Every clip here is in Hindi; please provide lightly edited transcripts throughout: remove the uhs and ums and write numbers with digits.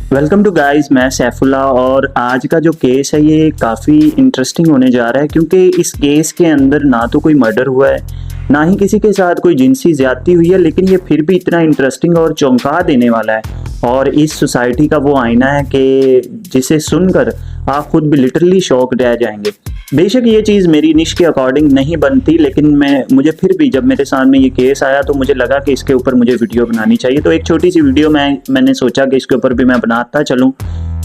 वेलकम टू गाइस, मैं सैफुल्ला। और आज का जो केस है ये काफ़ी इंटरेस्टिंग होने जा रहा है क्योंकि इस केस के अंदर ना तो कोई मर्डर हुआ है, ना ही किसी के साथ कोई जिनसी ज्यादती हुई है, लेकिन ये फिर भी इतना इंटरेस्टिंग और चौंका देने वाला है। और इस सोसाइटी का वो आईना है कि जिसे सुनकर आप खुद भी लिटरली शॉक रह जाएंगे। बेशक ये चीज़ मेरी निश के अकॉर्डिंग नहीं बनती, लेकिन मुझे फिर भी जब मेरे सामने ये केस आया तो मुझे लगा कि इसके ऊपर मुझे वीडियो बनानी चाहिए। तो एक छोटी सी वीडियो मैंने सोचा कि इसके ऊपर भी मैं बनाता चलूँ।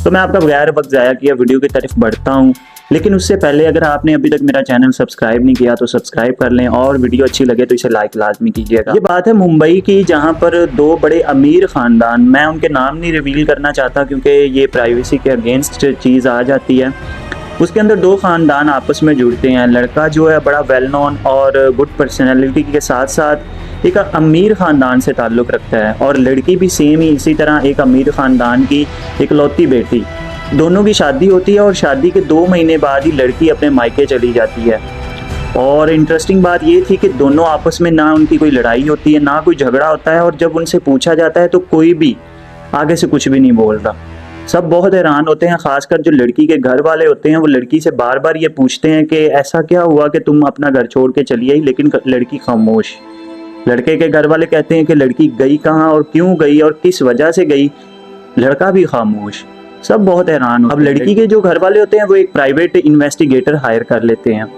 तो मैं आपका बगैर वक्त ज़ाया किया वीडियो की तरफ बढ़ता हूँ, लेकिन उससे पहले अगर आपने अभी तक मेरा चैनल सब्सक्राइब नहीं किया तो सब्सक्राइब कर लें, और वीडियो अच्छी लगे तो इसे लाइक लाजमी कीजिएगा। ये बात है मुंबई की, जहाँ पर दो बड़े अमीर ख़ानदान, मैं उनके नाम नहीं रिवील करना चाहता क्योंकि ये प्राइवेसी के अगेंस्ट चीज़ आ जाती है। उसके अंदर दो ख़ानदान आपस में जुड़ते हैं। लड़का जो है बड़ा वेल नोन और गुड पर्सनैलिटी के साथ साथ एक अमीर ख़ानदान से ताल्लुक़ रखता है, और लड़की भी सेम ही इसी तरह एक अमीर ख़ानदान की इकलौती बेटी। दोनों की शादी होती है और शादी के 2 महीने बाद ही लड़की अपने मायके चली जाती है। और इंटरेस्टिंग बात ये थी कि दोनों आपस में ना उनकी कोई लड़ाई होती है, ना कोई झगड़ा होता है, और जब उनसे पूछा जाता है तो कोई भी आगे से कुछ भी नहीं बोल रहा। सब बहुत हैरान होते हैं, खासकर जो लड़की के घर वाले होते हैं। वो लड़की से बार बार ये पूछते हैं कि ऐसा क्या हुआ कि तुम अपना घर छोड़ के चली आई, लेकिन लड़की खामोश। लड़के के घर वाले कहते हैं कि लड़की गई कहाँ और क्यों गई और किस वजह से गई, लड़का भी खामोश। सब बहुत हैरान। अब लड़की के जो घर वाले होते हैं वो एक प्राइवेट इन्वेस्टिगेटर हायर कर लेते हैं।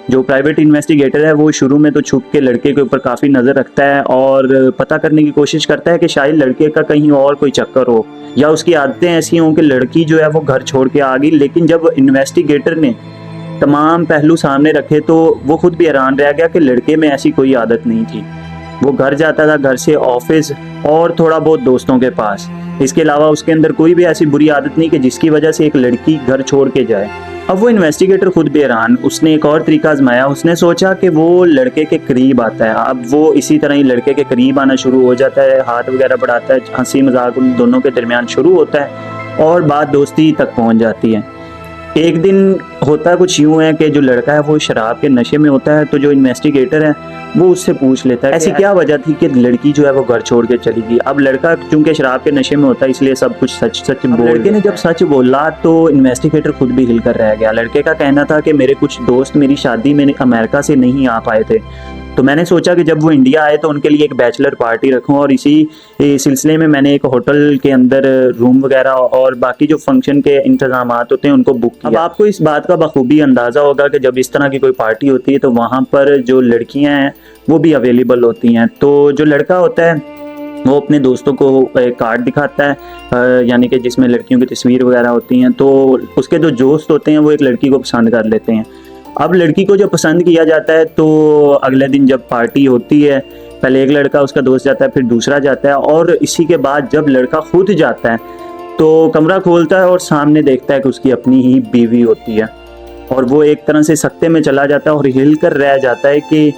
जो प्राइवेट इन्वेस्टिगेटर है वो शुरू में तो छुप के लड़के के ऊपर काफ़ी नज़र रखता है और पता करने की कोशिश करता है कि शायद लड़के का कहीं और कोई चक्कर हो, या उसकी आदतें ऐसी हों कि लड़की जो है वो घर छोड़ के आ गई। लेकिन जब इन्वेस्टिगेटर ने तमाम पहलू सामने रखे तो वो खुद भी हैरान रह गया कि लड़के में ऐसी कोई आदत नहीं थी। वो घर जाता था, घर से ऑफिस और थोड़ा बहुत दोस्तों के पास। इसके अलावा उसके अंदर कोई भी ऐसी बुरी आदत नहीं कि जिसकी वजह से एक लड़की घर छोड़ के जाए। अब वो इन्वेस्टिगेटर खुद भी हैरान। उसने एक और तरीका आजमाया। उसने सोचा कि वो लड़के के करीब आता है। अब वो इसी तरह ही लड़के के करीब आना शुरू हो जाता है, हाथ वगैरह बढ़ाता है, हंसी मजाक उन दोनों के दरमियान शुरू होता है और बात दोस्ती तक पहुंच जाती है। एक दिन होता कुछ यूँ है कि जो लड़का है वो शराब के नशे में होता है, तो जो इन्वेस्टिगेटर है वो उससे पूछ लेता है ऐसी क्या वजह थी कि लड़की जो है वो घर छोड़ के चली गई। अब लड़का चूंकि शराब के नशे में होता है इसलिए सब कुछ सच सच बोल। लड़के ने जब सच बोला तो इन्वेस्टिगेटर खुद भी हिल कर रह गया। लड़के का कहना था कि मेरे कुछ दोस्त मेरी शादी में अमेरिका से नहीं आ पाए थे, तो मैंने सोचा कि जब वो इंडिया आए तो उनके लिए एक बैचलर पार्टी रखूं, और इसी सिलसिले में मैंने एक होटल के अंदर रूम वगैरह और बाकी जो फंक्शन के इंतजाम होते हैं उनको बुक किया। अब आपको इस बात का बखूबी अंदाज़ा होगा कि जब इस तरह की कोई पार्टी होती है तो वहाँ पर जो लड़कियाँ हैं वो भी अवेलेबल होती हैं। तो जो लड़का होता है वो अपने दोस्तों को एक कार्ड दिखाता है, यानी कि जिसमें लड़कियों की तस्वीर वगैरह होती हैं। तो उसके जो दोस्त होते हैं वो एक लड़की को पसंद कर लेते हैं। अब लड़की को जब पसंद किया जाता है तो अगले दिन जब पार्टी होती है, पहले एक लड़का उसका दोस्त जाता है, फिर दूसरा जाता है, और इसी के बाद जब लड़का खुद जाता है तो कमरा खोलता है और सामने देखता है कि उसकी अपनी ही बीवी होती है। और वो एक तरह से सकते में चला जाता है और हिल कर रह जाता है कि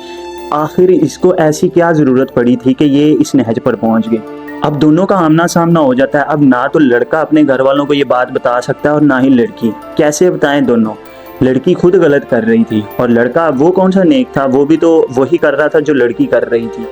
आखिर इसको ऐसी क्या ज़रूरत पड़ी थी कि ये इस नहज पर पहुंच गई। अब दोनों का आमना सामना हो जाता है। अब ना तो लड़का अपने घर वालों को ये बात बता सकता है और ना ही लड़की। कैसे बताएं दोनों? लड़की खुद गलत कर रही थी और लड़का वो कौन सा नेक था, वो भी तो वही कर रहा था जो लड़की कर रही थी।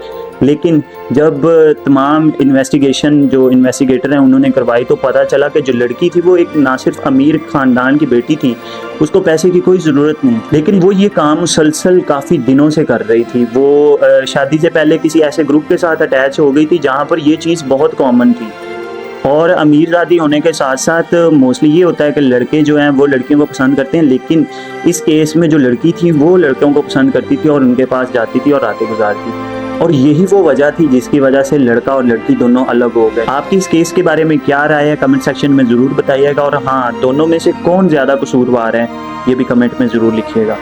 लेकिन जब तमाम इन्वेस्टिगेशन जो इन्वेस्टिगेटर हैं उन्होंने करवाई तो पता चला कि जो लड़की थी वो एक ना सिर्फ अमीर ख़ानदान की बेटी थी, उसको पैसे की कोई ज़रूरत नहीं, लेकिन वो ये काम मुसलसल काफ़ी दिनों से कर रही थी। वो शादी से पहले किसी ऐसे ग्रुप के साथ अटैच हो गई थी जहाँ पर ये चीज़ बहुत कॉमन थी। और अमीर ज़ादी होने के साथ साथ मोस्टली ये होता है कि लड़के जो हैं वो लड़कियों को पसंद करते हैं, लेकिन इस केस में जो लड़की थी वो लड़कों को पसंद करती थी और उनके पास जाती थी और रातें गुजारती। और यही वो वजह थी जिसकी वजह से लड़का और लड़की दोनों अलग हो गए। आपकी इस केस के बारे में क्या राय है कमेंट सेक्शन में ज़रूर बताइएगा, और हाँ, दोनों में से कौन ज़्यादा कसूरवार है ये भी कमेंट में ज़रूर लिखिएगा।